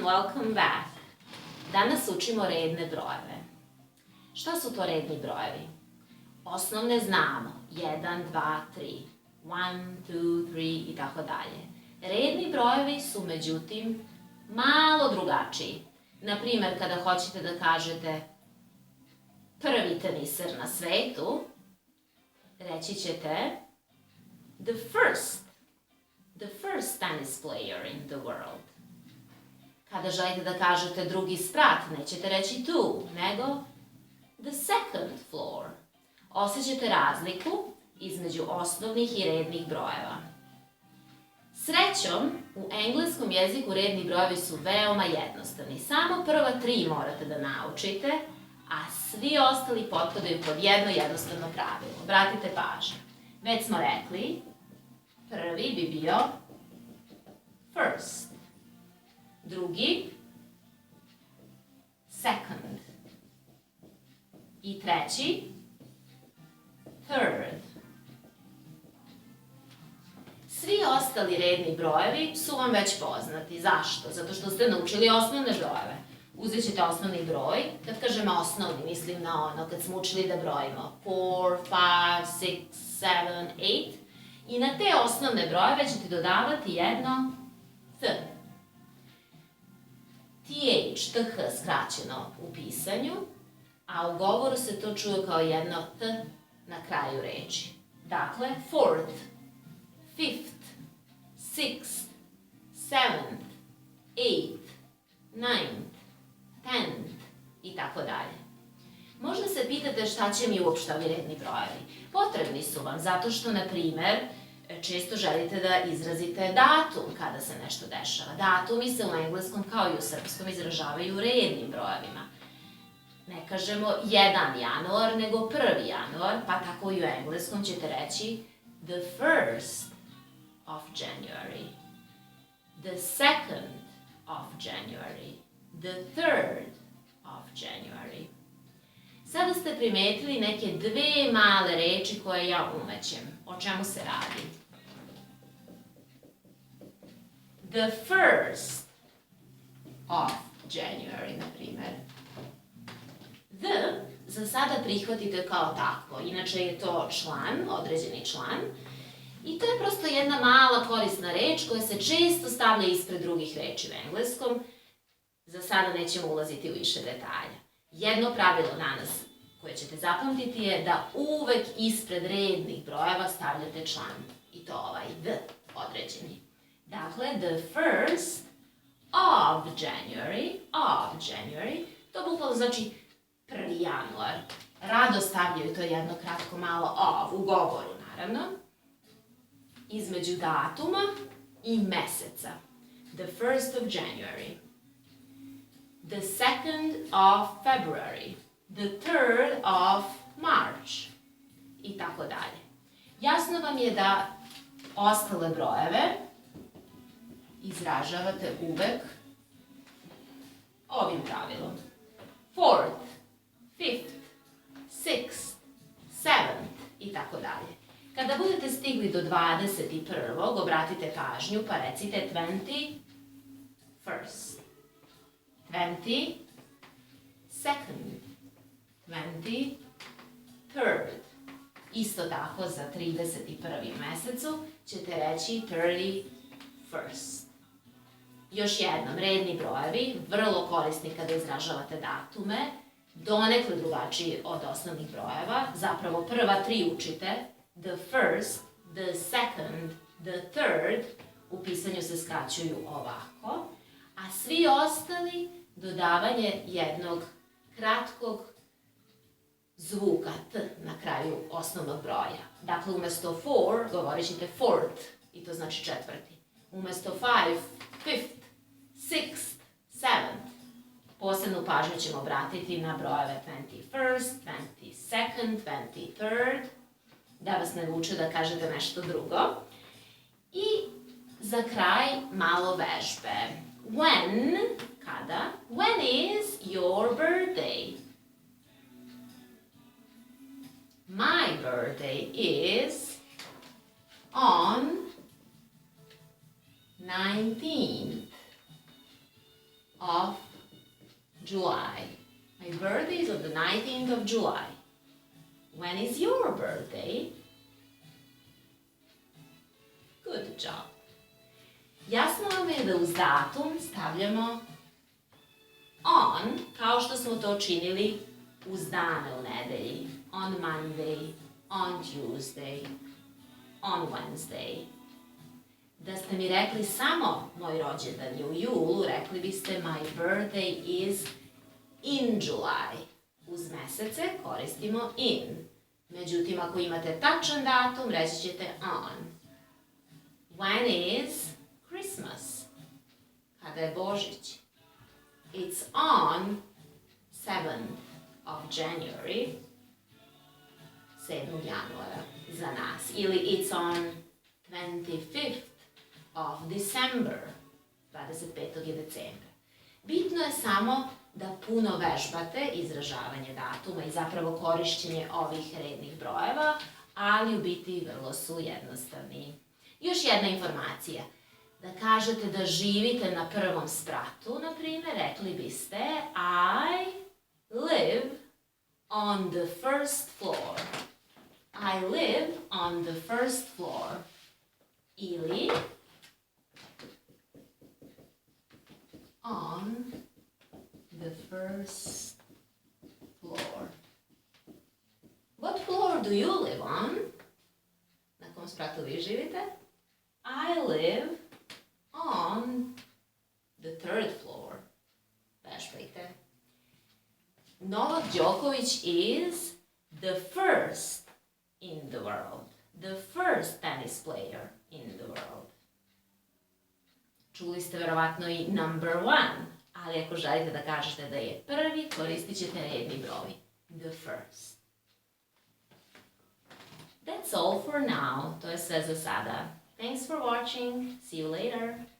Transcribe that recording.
welcome back. Danas učimo redne brojeve. Šta su to redni brojevi? Osnovne znamo, 1, 2, 3, 1, 2, 3 i tako dalje. Redni brojevi su međutim malo drugačiji. Naprimer, kada hoćete da kažete prvi teniser na svetu, reći ćete the first tennis player in the world. Kada želite da kažete drugi sprat, nećete reći two, nego the second floor. Osjećate razliku između osnovnih i rednih brojeva. Srećom, u engleskom jeziku redni brojevi su veoma jednostavni. Samo prva 3 morate da naučite, a svi ostali potpadaju pod jedno jednostavno pravilo. Obratite pažnju. Već smo rekli, prvi bi bio first. Drugi, second. I treći, third. Svi ostali redni brojevi su vam već poznati. Zašto? Zato što ste naučili osnovne brojeve. Uzet ćete osnovni broj. Kad kažem osnovni, mislim na ono kad smo učili da brojimo 4, 5, 6, 7, 8. I na te osnovne brojeve ćete dodavati jedno th. TH skraćeno u pisanju, a u govoru se to čuje kao jedno t na kraju reči. Dakle, fourth, fifth, sixth, seventh, eighth, ninth, tenth i tako dalje. Možda se pitate šta će mi uopšte ovi redni brojevi. Potrebni su vam zato što, na primer, često želite da izrazite datum kada se nešto dešava. Datumi se u engleskom kao i u srpskom izražavaju rednim brojevima. Ne kažemo 1 januar, nego 1. januar, pa tako i u engleskom ćete reći the first of January, the second of January, the third of January. Sada ste primetili neke dve male reči koje ja umećem. O čemu se radi? The first of January, na primer. The za sada prihvatite kao takvo, inače je to član, određeni član. I to je prosto jedna mala korisna reč koja se često stavlja ispred drugih reči u engleskom. Za sada nećemo ulaziti u više detalja. Jedno pravilo danas koje ćete zapamtiti je da uvek ispred rednih brojeva stavljate član. I to ovaj the određeni. Dakle, the first of January, to bukvalno znači 1. januar. Rado stavljaju to jedno kratko malo of u govoru, naravno. Između datuma i meseca. The first of January. The second of February, the third of March i tako dalje. Jasno vam je da ostale brojeve izražavate uvek ovim pravilom. Fourth, fifth, sixth, seventh i tako dalje. Kada budete stigli do 21. obratite pažnju pa recite 21st. 22nd, 23rd. Isto tako za 31. mesecu ćete reći 31st. Još jednom, redni brojevi, vrlo korisni kada izražavate datume, donekle drugačiji od osnovnih brojeva. Zapravo prva 3 učite, the first, the second, the third, u pisanju se skraćuju ovako, a svi ostali dodavanje jednog kratkog zvuka t na kraju osnovnog broja. Dakle, umesto four govorit ćete fourth, i to znači četvrti. Umesto five, fifth, sixth, seventh. Posebnu pažnju ćemo obratiti na brojeve 21st, 22nd, 23rd, da vas ne vuče da kažete nešto drugo. I za kraj malo vežbe. When, kada, when is your birthday? My birthday is on 19th of July. My birthday is on the 19th of July. When is your birthday? Good job. Jasno vam je da uz datum stavljamo on, kao što smo to činili uz dane u nedelji. On Monday, on Tuesday, on Wednesday. Da ste mi rekli samo moj rođendan je u julu, rekli biste my birthday is in July. Uz mesece koristimo in. Međutim, ako imate tačan datum, reći ćete on. When is Christmas? Kada je Božić? It's on 7th of January. 7. januara za nas. Ili it's on 25th of December. 25. je decembra. Bitno je samo da puno vežbate izražavanje datuma i zapravo korišćenje ovih rednih brojeva, ali u biti vrlo su jednostavni. Još jedna informacija. Da kažete da živite na prvom spratu, na primjer, rekli biste I live on the first floor. I live on the first floor. Ili on the first floor. What floor do you live on? Na kom spratu vi živite? I live on the third floor. Vežbajte. Novak Djokovic is the first in the world. The first tennis player in the world. Čuli ste verovatno i number one, ali ako želite da kažete da je prvi, koristit ćete redni broj. The first. That's all for now. To je sve za sada. Thanks for watching. See you later.